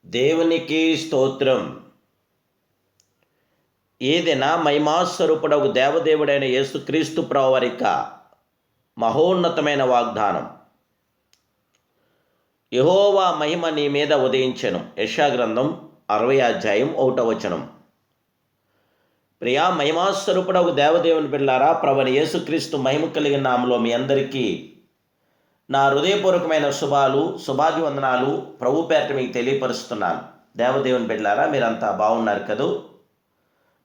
దేవునికి స్తోత్రం. ఏదైనా మహిమాస్వరూపుడగు దేవదేవుడైన యేసుక్రీస్తు ప్రభువారి యొక్క మహోన్నతమైన వాగ్దానం. యెహోవా మహిమ నీ మీద ఉదయించెను. యెషయా గ్రంథం 60:1. ప్రియా మహిమాస్వరూపుడగు దేవదేవుని బిడ్డలారా, ప్రభువైన యేసుక్రీస్తు మహిమ కలిగిన నామములో మీ అందరికీ నా హృదయపూర్వకమైన శుభాభివందనాలు ప్రభు పేరిట మీకు తెలియపరుస్తున్నాను. దేవదేవుని బిడ్డలారా, మీరంతా బాగున్నారు కదూ?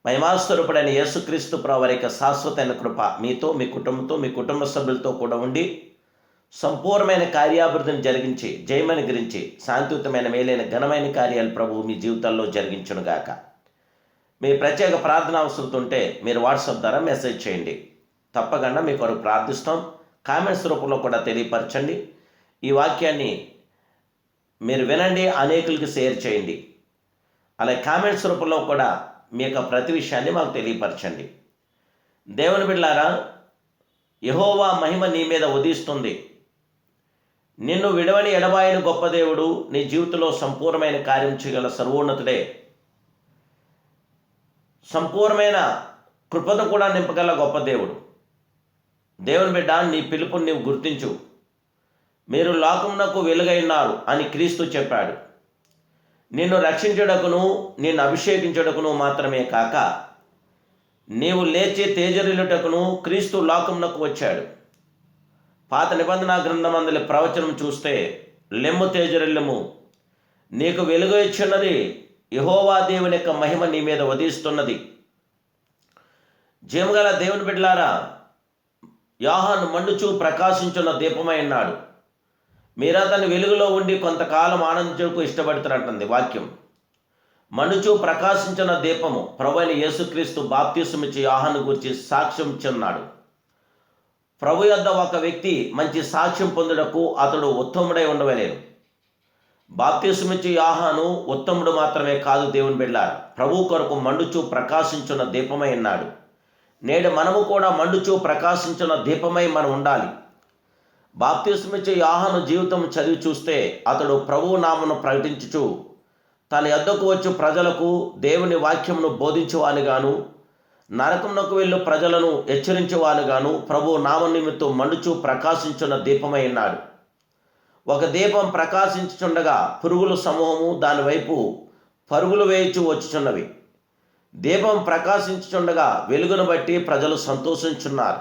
మహిమాస్వరూపుడైన యేసుక్రీస్తు ప్రభువారి యొక్క శాశ్వతమైన కృప మీతో, మీ కుటుంబంతో, మీ కుటుంబ సభ్యులతో కూడా ఉండి సంపూర్ణమైన కార్యాభివృద్ధిని జరిగించి జయమని గురించి శాంతియుతమైన మేలైన ఘనమైన కార్యాలు ప్రభు మీ జీవితాల్లో జరిగించునుగాక. మీ ప్రత్యేక ప్రార్థన అవసరం ఉంటే మీరు వాట్సాప్ ద్వారా మెసేజ్ చేయండి. తప్పకుండా మీ కొరకు ప్రార్థిస్తాం. కామెంట్స్ రూపంలో కూడా తెలియపరచండి. ఈ వాక్యాన్ని మీరు వినండి, అనేకులకి షేర్ చేయండి. అలాగే కామెంట్స్ రూపంలో కూడా మీ యొక్క ప్రతి విషయాన్ని మాకు తెలియపరచండి. దేవుని బిడ్డలారా, యెహోవా మహిమ నీ మీద ఉదయిస్తుంది. నిన్ను విడవని ఎడబాయని గొప్ప దేవుడు, నీ జీవితంలో సంపూర్ణమైన కార్యం చేయగల సర్వోన్నతుడే. సంపూర్ణమైన కృపను కూడా నింపగల గొప్ప దేవుడు. దేవుని బిడ్డ, నీ పిలుపుని నీవు గుర్తించు. మీరు లోకమునకు వెలుగైనారు అని క్రీస్తు చెప్పాడు. నిన్ను రక్షించుటకును, నిన్ను అభిషేకించుటకును మాత్రమే కాక నీవు లేచి తేజరిల్లుటకును క్రీస్తు లోకమునకు వచ్చాడు. పాత నిబంధన గ్రంథమందలి ప్రవచనం చూస్తే, లెమ్ము తేజరిల్లము, నీకు వెలుగు ఇచ్చున్నది, యెహోవా దేవుని యొక్క మహిమ నీ మీద ఉదయిస్తున్నది. జీవగల దేవుని బిడ్డలారా, యోహాను మండుచు ప్రకాశించున్న దీపమై ఉన్నాడు. మీరు అతని వెలుగులో ఉండి కొంతకాలం ఆనందించుటకు ఇష్టపడుతున్నట్టుంది వాక్యం. మండుచు ప్రకాశించిన దీపము ప్రభువైన యేసుక్రీస్తు బాప్తిసమిచ్చి యోహాను గురించి సాక్ష్యం ఇచ్చున్నాడు. ప్రభు యొద్ద ఒక వ్యక్తి మంచి సాక్ష్యం పొందుటకు అతడు ఉత్తముడై ఉండవలేను. బాప్తిసమిచ్చి యోహాను ఉత్తముడు మాత్రమే కాదు. దేవుని బిడ్డలారా, ప్రభు కొరకు మండుచు ప్రకాశించిన దీపమై ఉన్నాడు. నేడు మనము కూడా మండుచు ప్రకాశించిన దీపమై మనం ఉండాలి. బాప్తిసమిచ్చే యోహాను జీవితం చదివి చూస్తే, అతడు ప్రభువు నామమును ప్రకటించుచు తన యొద్దకు వచ్చు ప్రజలకు దేవుని వాక్యమును బోధించువానిగాను, నరకమునకు వెళ్ళు ప్రజలను హెచ్చరించువానిగాను ప్రభువు నామ నిమిత్తం మండుచు ప్రకాశించిన దీపమై ఉన్నాడు. ఒక దీపం ప్రకాశించుచుండగా పురుగుల సమూహము దాని వైపు పరుగులు వేయుచు వచ్చుచున్నవి. దీపం ప్రకాశించుచుండగా వెలుగును బట్టి ప్రజలు సంతోషించున్నారు.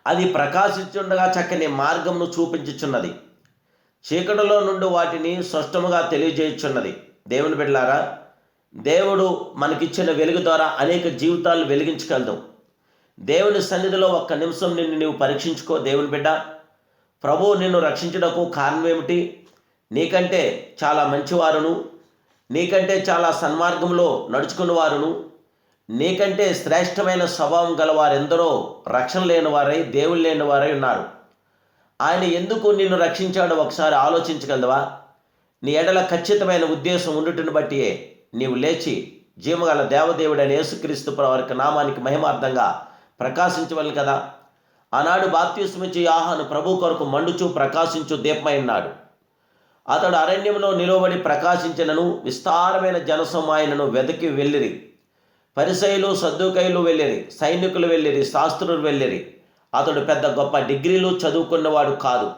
అది ప్రకాశించుండగా చక్కని మార్గమును చూపించుచున్నది. చీకటిలో నుండి వాటిని స్పష్టముగా తెలియజేయుచున్నది. దేవుని బిడ్డలారా, దేవుడు మనకిచ్చిన వెలుగు ద్వారా అనేక జీవితాలను వెలిగించగలదు. దేవుని సన్నిధిలో ఒక్క నిమిషం నిన్ను నీవు పరీక్షించుకో. దేవుని బిడ్డ, ప్రభువు నిన్ను రక్షించుటకు కారణం ఏమిటి? నీకంటే చాలా మంచివారును, నీకంటే చాలా సన్మార్గంలో నడుచుకున్నవారును, నీకంటే శ్రేష్టమైన స్వభావం గలవారెందరో రక్షణ లేని వారై, దేవుడు లేని వారై ఉన్నారు. ఆయన ఎందుకు నిన్ను రక్షించాడో ఒకసారి ఆలోచించగలవా? నీ ఎడల ఖచ్చితమైన ఉద్దేశం ఉండుటను బట్టియే నీవు లేచి జీవగల దేవదేవుడైన యేసుక్రీస్తు ప్రభువారి నామానికి మహిమార్థంగా ప్రకాశించవలను కదా. ఆనాడు బాప్తిసమిచ్చి యోహాను ప్రభు కొరకు మండుచు ప్రకాశించు దీపమై ఉన్నాడు. అతడు అరణ్యంలో నిలవబడి ప్రకాశించినను విస్తారమైన జనసమాయనను వెదకి వెళ్ళిరి. పరిసయ్యులు, సద్దూకయ్యులు వెళ్ళిరి, సైనికులు వెళ్ళిరి, శాస్త్రులు వెళ్ళిరి. అతడు పెద్ద గొప్ప డిగ్రీలు చదువుకున్నవాడు కాదు.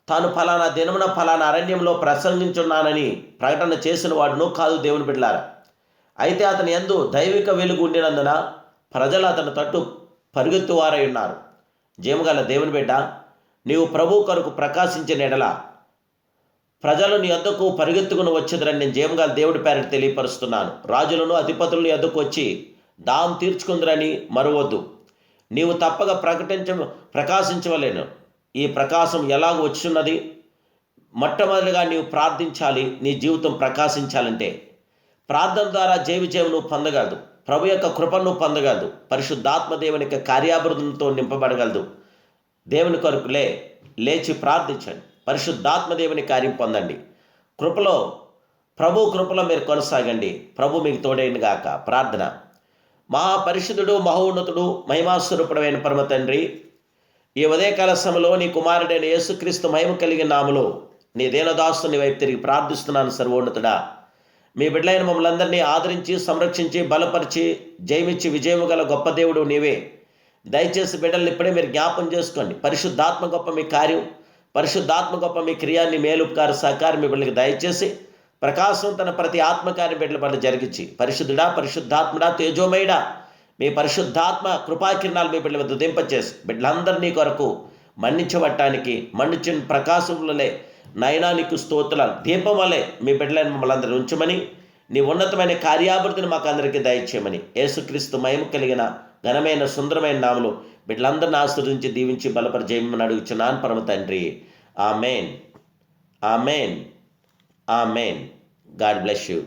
తాను ఫలానా దినమున ఫలానా అరణ్యంలో ప్రసంగించున్నానని ప్రకటన చేసిన వాడును కాదు. దేవుని బిడ్డలారా, అయితే అతని యందు దైవిక వెలుగు ఉండినందున ప్రజలు అతని తట్టు పరుగెత్తువారై ఉన్నారు. జీవగల దేవుని బిడ్డ, నీవు ప్రభు కొరకు ప్రకాశించిన ఎడల ప్రజలు నీ యొద్దకు పరిగెత్తుకుని వచ్చేదరని నేను జీవగల దేవుడి పేరిట తెలియపరుస్తున్నాను. రాజులను అధిపతులను యొద్దకు వచ్చి దాం తీర్చుకుందరని మరవద్దు. నీవు తప్పక ప్రకాశించవలేను. ఈ ప్రకాశం ఎలాగ వచ్చున్నది? మొట్టమొదటిగా నీవు ప్రార్థించాలి. నీ జీవితం ప్రకాశించాలంటే ప్రార్థన ద్వారా విజయం నువ్వు పొందగలదు. ప్రభు యొక్క కృపను పొందగలదు. పరిశుద్ధాత్మ దేవుని యొక్క కార్యాభివృద్ధితో నింపబడగలదు. దేవుని కొరకు లేచి ప్రార్థించండి. పరిశుద్ధాత్మ దేవుని కార్యం పొందండి. ప్రభు కృపలో మీరు కొనసాగండి. ప్రభు మీకు తోడైన గాక. ప్రార్థన. మహాపరిశుద్ధుడు, మహోన్నతుడు, మహిమాస్వరూపుడైన పరమ తండ్రి, ఈ ఉదయకాల సమయంలో నీ కుమారుడైన యేసుక్రీస్తు మహిమ కలిగిన నామములో నీ దీనదాసుని వైపు తిరిగి ప్రార్థిస్తున్నాను సర్వోన్నతుడా. మీ బిడ్డలైన మమ్మల్ని అందరినీ ఆదరించి సంరక్షించి బలపరిచి జయమిచ్చి విజయము గల గొప్ప దేవుడు నీవే. దయచేసి బిడ్డల్ని ఇప్పుడే మీరు జ్ఞాపం చేసుకోండి. పరిశుద్ధాత్మ గొప్ప మీ కార్యం, పరిశుద్ధాత్మ గొప్ప మీ క్రియాన్ని, మేలుపకార సహకారం మీ బిడ్డలకి దయచేసి ప్రకాశం తన ప్రతి ఆత్మకార్య బిడ్డల పట్ల జరిగించి, పరిశుద్ధుడా, పరిశుద్ధాత్ముడా, తేజోమయుడా, మీ పరిశుద్ధాత్మ కృపాకిరణాలు మీ బిడ్డల వద్ద దింపచేసి బిడ్డలందరినీ కొరకు మన్నించబట్టానికి మన్నించిన ప్రకాశంలోనే నైనా నీకు స్తోత్రాలు. దీపం వలె మీ బిడ్డలను మమ్మల్ని అందరూ ఉంచమని, నీ ఉన్నతమైన కార్యాభివృద్ధిని మాకు అందరికీ దయచేయమని యేసుక్రీస్తు మహిమ కలిగిన ఘనమైన సుందరమైన నామములో బిడ్డలందరిని ఆశీర్వదించి దీవించి బలపరిచేయమని అడుగుచున్నాను పరమ తండ్రి. Amen, amen, amen. God bless you.